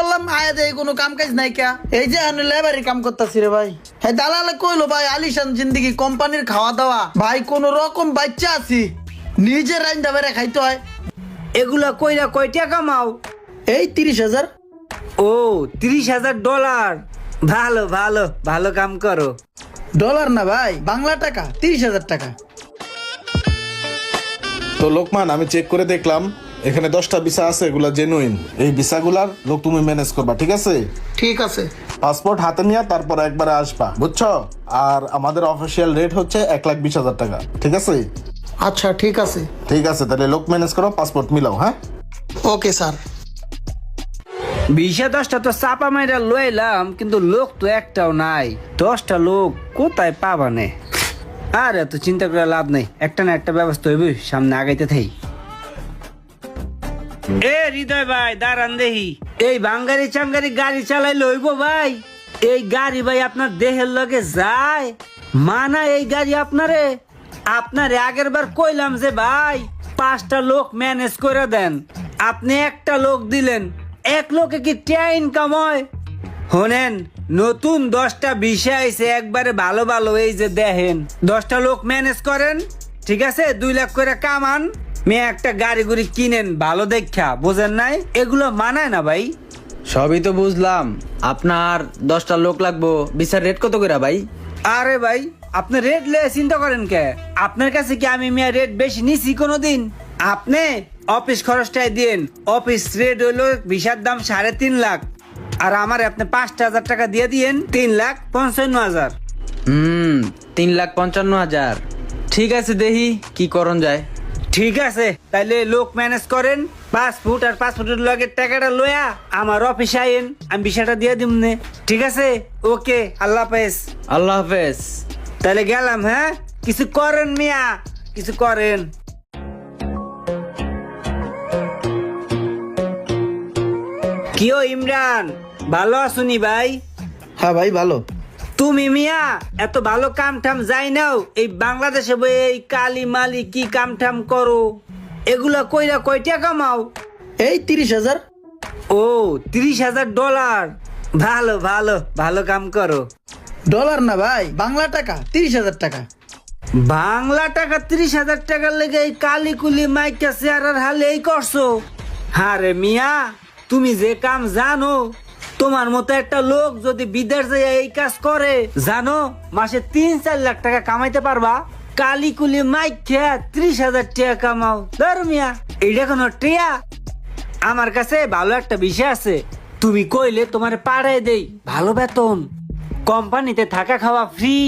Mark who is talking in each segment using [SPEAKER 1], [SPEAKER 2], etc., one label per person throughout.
[SPEAKER 1] বললাম আয়া দেয় কোনো কাম কাজ নাই কে এই যে আমি লেবারি কাম করতেছি রে ভাই হ্যাঁ দালালে কইলো ভাই আলিশান জিন্দিগি কোম্পানির খাওয়া দাওয়া ভাই কোন রকম বাচ্চা আছি নিজে রাইন্দা বেড়ে খাইতে হয়।
[SPEAKER 2] এগুলা কইরা কয়টা কামাও?
[SPEAKER 1] এই 30,000।
[SPEAKER 2] ও $30,000। ভালো ভালো ভালো কাম করো।
[SPEAKER 1] ডলার না ভাই, বাংলা টাকা, 30,000 টাকা।
[SPEAKER 3] তো লোকমান আমি চেক করে দেখলাম এখানে 10টা ভিসা আছে, এগুলা জেনুইন। এই ভিসাগুলার লোক তুমি ম্যানেজ করবা, ঠিক আছে?
[SPEAKER 1] ঠিক আছে।
[SPEAKER 3] পাসপোর্ট হাতে নিয়ে তারপর একবারে আসবা, বুঝছো? আর আমাদের অফিসিয়াল রেট হচ্ছে 1,20,000 টাকা, ঠিক আছে?
[SPEAKER 1] আচ্ছা ঠিক আছে।
[SPEAKER 3] ঠিক আছে, তাহলে লোক ম্যানেজ করো, পাসপোর্ট মিলাও। হ্যাঁ
[SPEAKER 1] ওকে স্যার।
[SPEAKER 2] ভিসা 10টা তো চাপা মাইরা লইলাম, কিন্তু লোক তো একটাও নাই। 10টা লোক কোথায় পাবানে? আর এত চিন্তা করে লাভ নেই, একটা না একটা ব্যবস্থা হইবে, সামনে আগাইতে থাই। এ হৃদয় ভাই দাঁড়ান দেহি, এই বাঙ্গারি চাঙ্গারি গাড়ি চালাই লইব ভাই? এই গাড়ি ভাই আপনার দেহের লগে যায়? মানা এই গাড়ি আপনারে আগের বার কইলাম যে ভাই 5টা লোক ম্যানেজ করে দেন, আপনি একটা লোক দিলেন। এক লোকে কি টিয়া ইনকাম হয়? শোনেন, নতুন 10টা ভিসা আইছে একবারে ভালো ভালো, এই যে দেখেন 10টা লোক ম্যানেজ করেন, ঠিক আছে? 2 লাখ করে কামান, মেয়ে একটা গাড়ি গুড়ি কিনেন ভালো দেখা, বোঝেন নাই? এগুলো মানায় না ভাই।
[SPEAKER 4] সবই তো বুঝলাম, আপনার 10টা লোক লাগবো, ভিসার রেট কত করে ভাই?
[SPEAKER 2] আরে ভাই আপনি রেট লে চিন্তা করেন কে? আপনার কাছে কি আমি মেয়ে রেট বেশি নিছি কোনোদিন? আপনি অফিস খরচটাই দিন, অফিস রেট হইলো ভিসার দাম 3.5 লাখ, আর আমার আপনি 5,000 টাকা দিয়ে দিয়েন, 3,55,000।
[SPEAKER 4] 3,55,000। ঠিক আছে, দেখি কি করণ যায়।
[SPEAKER 2] ঠিক আছে, তাইলে লোক ম্যানেজ করেন, 5 ফুট আর 5 ফুটের লগের টাকাটা লয়া আমার অফিসে আইন, আমি ভিসাটা দিয়ে দিমনে, ঠিক আছে? ওকে, আল্লাহ হাফেজ।
[SPEAKER 4] আল্লাহ হাফেজ।
[SPEAKER 2] তাহলে গেলাম। হ্যাঁ, কিছু করেন মিয়া, কিছু করেন। কিও ইমরান, ভালো আছুনি ভাই?
[SPEAKER 1] হ্যাঁ ভাই ভালো।
[SPEAKER 2] তুমি মিয়া এত ভালো কাম ঠাম যাই নাও, এই বাংলাদেশে বই এই কালি মালি কি কাম ঠাম করো? এগুলা কইরা কয়টা কামাও?
[SPEAKER 1] এই 30,000।
[SPEAKER 2] ও $30,000। ভালো ভালো ভালো কাম করো।
[SPEAKER 1] ডলার না ভাই, বাংলা টাকা, 30,000 টাকা।
[SPEAKER 2] বাংলা টাকা 30,000 টাকার লেগে এই কালি কুলি মাইকা চেয়ারের হালে এই করছো? হারে মিয়া, তুমি যে কাম জানো, তোমার মতো একটা লোক যদি বিদেশ যায় এই কাজ করে, জানো মাসে 3-4 লাখ টাকা কামাইতে পারবা। কালি কুলি মাইকা 30,000 টাকা কামাও? ধর মিয়া, এইটা কোনো টিয়া? আমার কাছে ভালো একটা বিষয় আছে, তুমি কইলে তোমার পাড়ায় দেই, ভালো বেতন, কোম্পানিতে থাকা খাওয়া ফ্রি,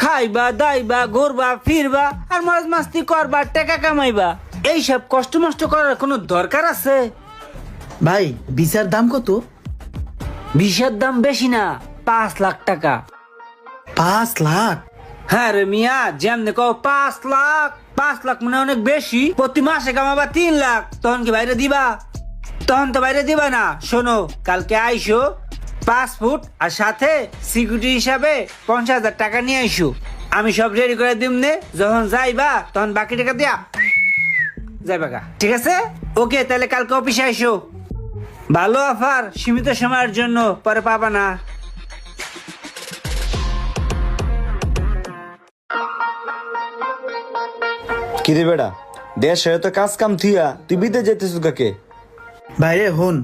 [SPEAKER 2] খাইবা দাইবা ঘুরবা ফিরবা আর মজ মাস্তি করবা, টাকা কামাইবা। এইসব কষ্ট মষ্ট করার কোনো দরকার আছে?
[SPEAKER 1] ভাই ভিসার দাম কত?
[SPEAKER 2] ভিসার দাম বেশি না, 5 লাখ টাকা।
[SPEAKER 1] 5 লাখ?
[SPEAKER 2] হ্যাঁ রে মিয়া, যেমনি কও 5 লাখ, 5 লাখ মানে অনেক বেশি। প্রতি মাসে কামাবা 3 লাখ, তখন কি বাইরে দিবা? তখন তো বাইরে দিবা না। শোনো, কালকে আইসো, 5 ফুট আর সাথে সিকিউরিটি হিসাবে 50,000 টাকা নিয়ে আইসো, আমি সব রেডি করে দিমনে। যখন যাইবা তখন বাকি টাকা দিয়া যাইবা গা, ঠিক আছে? ওকে, তাহলে কালকে অফিসে আইসো। ভালো অফার, সীমিত সময়ের জন্য, পরে পাবা না।
[SPEAKER 5] কিরে বেড়া, দেশে তো কাজ কাম থিয়া তুই বিদেশ যেতেছিস কাকে?
[SPEAKER 1] ভাইরে হন,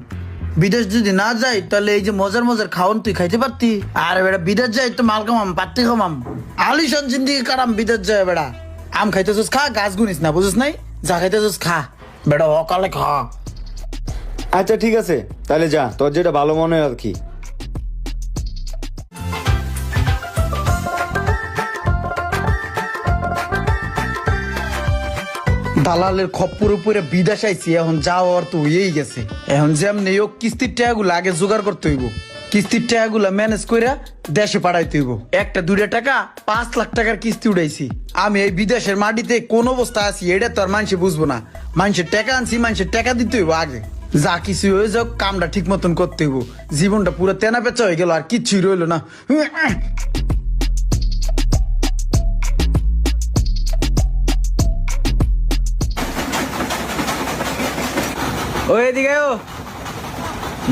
[SPEAKER 1] বিদেশ যদি না যাই তাহলে এই যে মজার মজার খাওন তুই খাইতে পারতি। আর বেড়া বিদেশ যাই তো মাল কামাম, পাত্তি কামাম, আলিশান জিন্দিগি কারাম। বিদেশ যায় বেড়া, আম খাইতেছিস খা, গাছ গুনিস না, বুঝিস নাই? যা খাইতেছিস খা বেড়া, অকালে খা।
[SPEAKER 5] আচ্ছা ঠিক আছে, তাহলে যা, তোর যেটা ভালো মনে হয় আর কি।
[SPEAKER 1] দালালের খপ্পর উপরে বিদেশ আইছি, এখন যাও আর তো হয়েই গেছে। এখন যেমনি হোক কিস্তির টাকাগুলো আগে জোগাড় করতে হইব, কিস্তির টাকাগুলো ম্যানেজ করে দেশে পাঠাইতে হইব। 1-2 টাকা 5 লাখ টাকার কিস্তি উঠাইছি আমি। এই বিদেশের মাটিতে কোন অবস্থা আছি এটা তো আর মানুষে বুঝবো না। মানুষের টাকা আনছি, মানুষের টাকা দিতে হইব আগে। যা কিছু হয়ে যাক, কামটা ঠিক মতন করতে হইব। জীবনটা পুরো তেনা পেঁচা হয়ে গেল, আর কিচ্ছুই রইল না।
[SPEAKER 4] ও এদিকে ও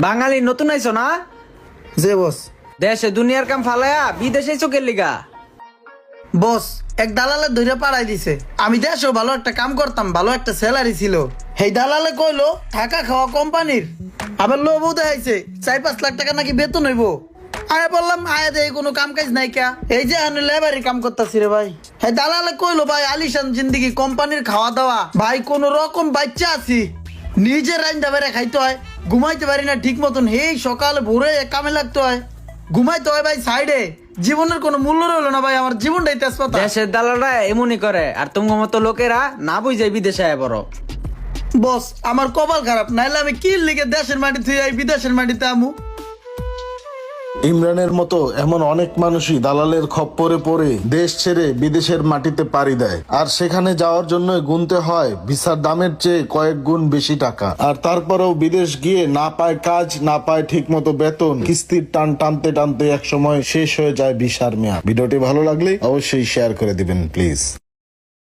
[SPEAKER 4] বাঙালি নতুন আইছো না?
[SPEAKER 1] যে বস।
[SPEAKER 4] দেশে দুনিয়ার কাম ফালায়া বিদেশে চোখের লিগা।
[SPEAKER 1] বস এক দালালে ধরে পাড়াই দিছে। আমি দেশেও ভালো একটা কাম করতাম, ভালো একটা স্যালারি ছিল। সেই দালালে কইলো থাকা খাওয়া কোম্পানির, আবার লোভও দেখাইছে 4-5 লাখ টাকা নাকি বেতন হইব। আমি বললাম আয়া দেয় কোনো কাম কাজ নাই কা, এই যে আমি লেবারি কাম করতেছি রে ভাই। হ্যাঁ দালালে কইলো ভাই আলিশান জিন্দিগি, কোম্পানির খাওয়া দাওয়া, ভাই কোন রকম বাচ্চা আছি, নিজে রান্না বেড়ে খাইতে হয়, ঘুমাইতে পারি না ঠিক মতন, এই সকালে ভোরে কামে লাগতে হয়, ঘুমাইতে হয় ভাই সাইডে। জীবনের কোনো মূল্য রইলো না ভাই, আমার জীবনটাই তেজপাতা।
[SPEAKER 4] দেশের দালালরা এমনই করে, আর তোমার মতো লোকেরা না বুঝে বিদেশে আয় বড়।
[SPEAKER 1] বস আমার কপাল খারাপ, নাইলে আমি কি লিগে দেশের মাটি থেকে বিদেশের মাটিতে আমু।
[SPEAKER 3] ইমরানের মতো এমন অনেক মানুষই দালালের খপ্পরে পড়ে দেশ ছেড়ে বিদেশের মাটিতে পাড়ি দেয়, আর সেখানে যাওয়ার জন্য গুনতে হয় ভিসার দামের চেয়ে কয়েক গুণ বেশি টাকা। আর তারপরেও বিদেশ গিয়ে না পায় কাজ, না পায় ঠিক মতো বেতন, কিস্তির টান টানতে টানতে একসময় শেষ হয়ে যায় ভিসার মেয়াদ। ভিডিওটি ভালো লাগলে অবশ্যই শেয়ার করে দিবেন প্লিজ।